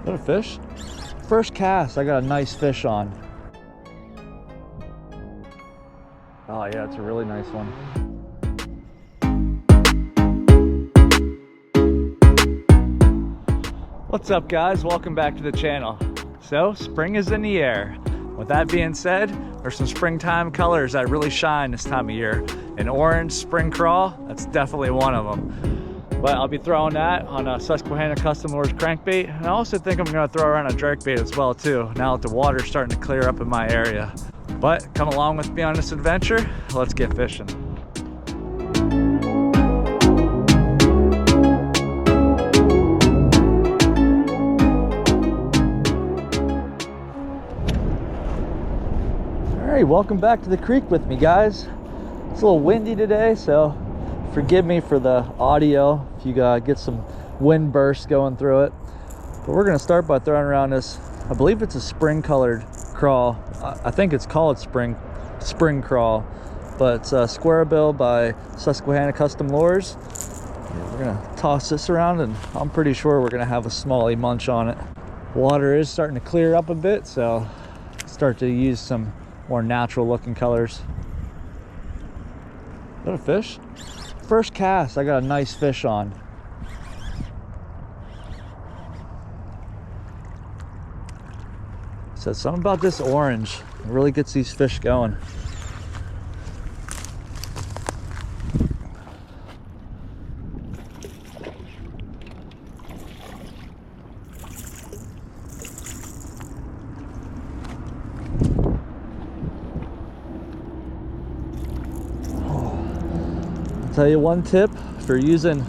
that a fish? First cast, I got a nice fish on. Oh yeah, it's a really nice one. What's up guys, welcome back to the channel. So spring is in the air. With that being said, there's some springtime colors that really shine this time of year. An orange spring craw, that's definitely one of them. But I'll be throwing that on a Susquehanna Custom Lures crankbait. And I also think I'm gonna throw around a jerkbait as well too, now that the water's starting to clear up in my area. But come along with me on this adventure, let's get fishing. All right, welcome back to the creek with me guys. It's a little windy today, so forgive me for the audio if you get some wind bursts going through it. But we're gonna start by throwing around this, I believe it's a spring colored craw. I think it's called spring craw, but it's a square bill by Susquehanna Custom Lures. We're gonna toss this around and I'm pretty sure we're gonna have a smallie munch on it. Water is starting to clear up a bit, so start to use some more natural looking colors. Is that a fish? First cast, I got a nice fish on. So something about this orange, it really gets these fish going. Tell you one tip for using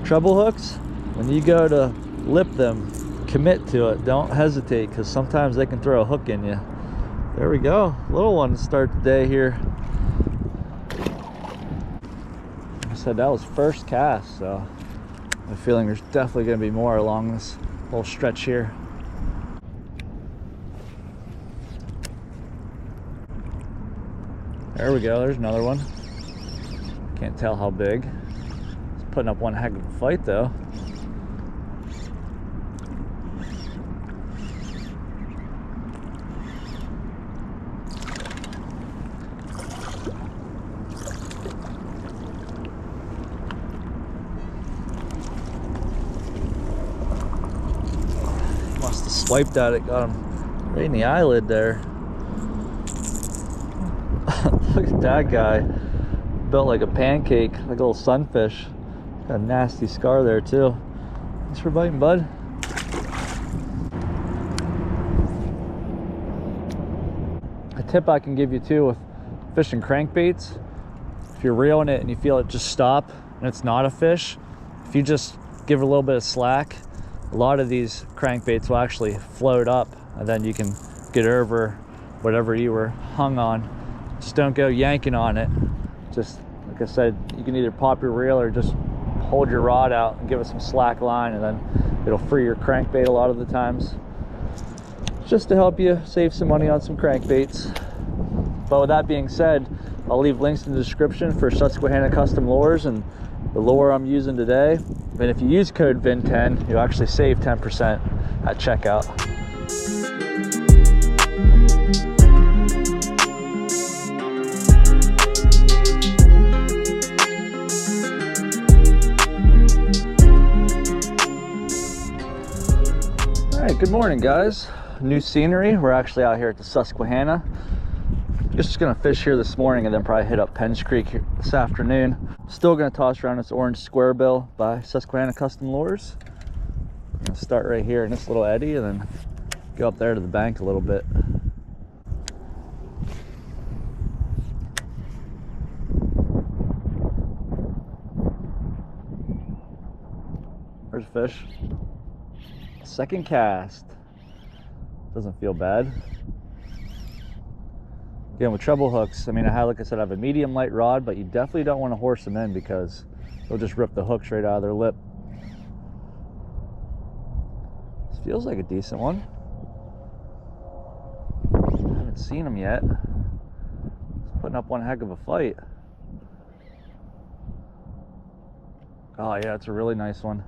treble hooks: when you go to lip them, commit to it, don't hesitate, because sometimes they can throw a hook in you. There we go, little one to start the day here. Like I said, that was first cast, so I have a feeling there's definitely going to be more along this whole stretch here. There we go, there's another one. Can't tell how big. It's putting up one heck of a fight though. Must have swiped at it, got him right in the eyelid there. Look at that guy. Built like a pancake, like a little sunfish. Got a nasty scar there too. Thanks for biting, bud. A tip I can give you too with fishing crankbaits: if you're reeling it and you feel it just stop and it's not a fish, if you just give it a little bit of slack, a lot of these crankbaits will actually float up, and then you can get over whatever you were hung on. Just don't go yanking on it. Just like I said, you can either pop your reel or just hold your rod out and give it some slack line, and then it'll free your crankbait a lot of the times, just to help you save some money on some crankbaits. But with that being said, I'll leave links in the description for Susquehanna Custom Lures and the lure I'm using today. And if you use code VIN10, you'll actually save 10% at checkout. Good morning guys. New scenery. We're actually out here at the Susquehanna. Just gonna fish here this morning and then probably hit up Penns Creek here this afternoon. Still gonna toss around this orange square bill by Susquehanna Custom Lures. I'm gonna start right here in this little eddy and then go up there to the bank a little bit. There's a fish. Second cast. Doesn't feel bad. Again, with treble hooks, I mean, like I said, I have a medium light rod, but you definitely don't want to horse them in because they'll just rip the hooks right out of their lip. This feels like a decent one. I haven't seen him yet. He's putting up one heck of a fight. Oh yeah, it's a really nice one.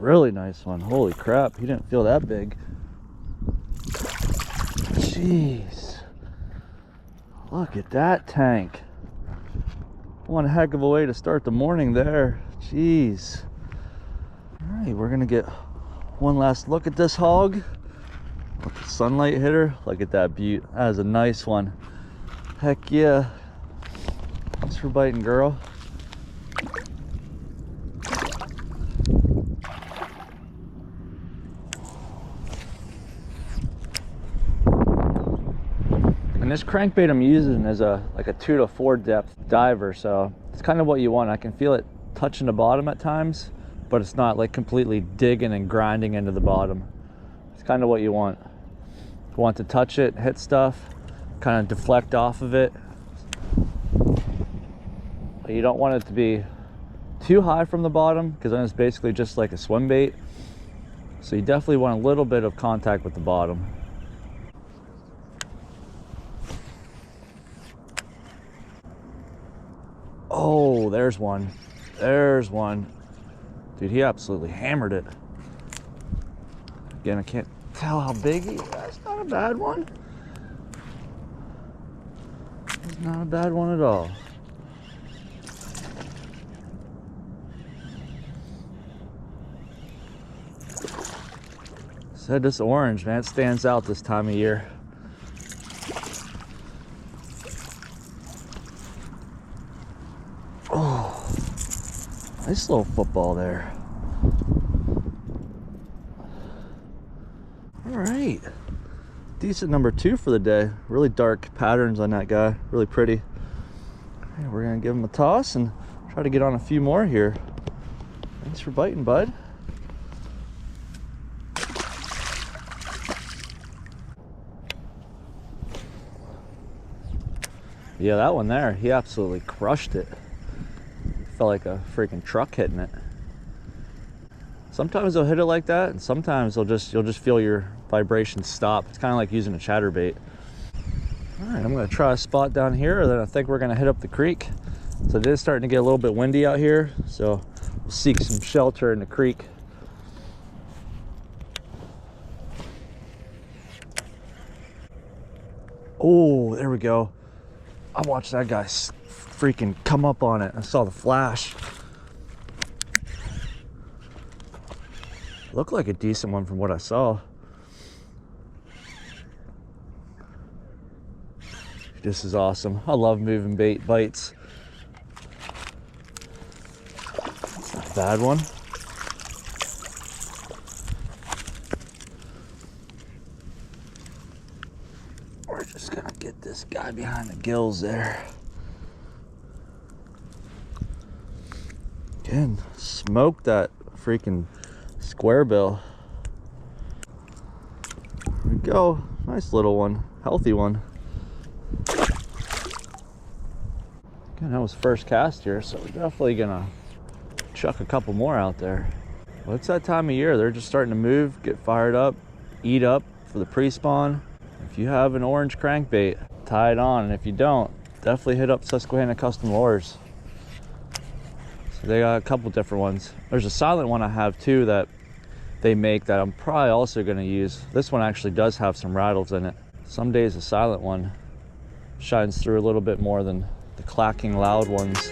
Really nice one. Holy crap, he didn't feel that big. Jeez. Look at that tank. One heck of a way to start the morning there. Jeez. All right, we're gonna get one last look at this hog. Let the sunlight hit her. Look at that beaut. That is a nice one. Heck yeah. Thanks for biting, girl. And this crankbait I'm using is like a 2 to 4 depth diver, so it's kind of what you want. I can feel it touching the bottom at times, but it's not like completely digging and grinding into the bottom. It's kind of what you want. You want to touch it, hit stuff, kind of deflect off of it. But you don't want it to be too high from the bottom, because then it's basically just like a swim bait. So you definitely want a little bit of contact with the bottom. Oh, there's one. There's one. Dude, he absolutely hammered it. Again, I can't tell how big he is. That's not a bad one. It's not a bad one at all. Said this orange, man, it stands out this time of year. Oh, nice little football there. All right, decent number 2 for the day. Really dark patterns on that guy, really pretty. All right, we're gonna give him a toss and try to get on a few more here. Thanks for biting, bud. Yeah, that one there, he absolutely crushed it. Felt like a freaking truck hitting it. Sometimes they'll hit it like that, and sometimes you'll just feel your vibrations stop. It's kind of like using a chatterbait. All right, I'm gonna try a spot down here, and then I think we're gonna hit up the creek. So it is starting to get a little bit windy out here, so we'll seek some shelter in the creek. Oh, there we go. I watched that guy freaking come up on it. I saw the flash. Looked like a decent one from what I saw. This is awesome. I love moving bait bites. It's not a bad one. We're just gonna get this guy behind the gills there. Again, smoke that freaking square bill. There we go. Nice little one, healthy one. Again, that was first cast here, so we're definitely gonna chuck a couple more out there. Well, it's that time of year. They're just starting to move, get fired up, eat up for the pre-spawn. If you have an orange crankbait, tie it on, and if you don't, definitely hit up Susquehanna Custom Lures. So they got a couple different ones. There's a silent one I have too that they make that I'm probably also going to use. This one actually does have some rattles in it. Some days the silent one shines through a little bit more than the clacking loud ones.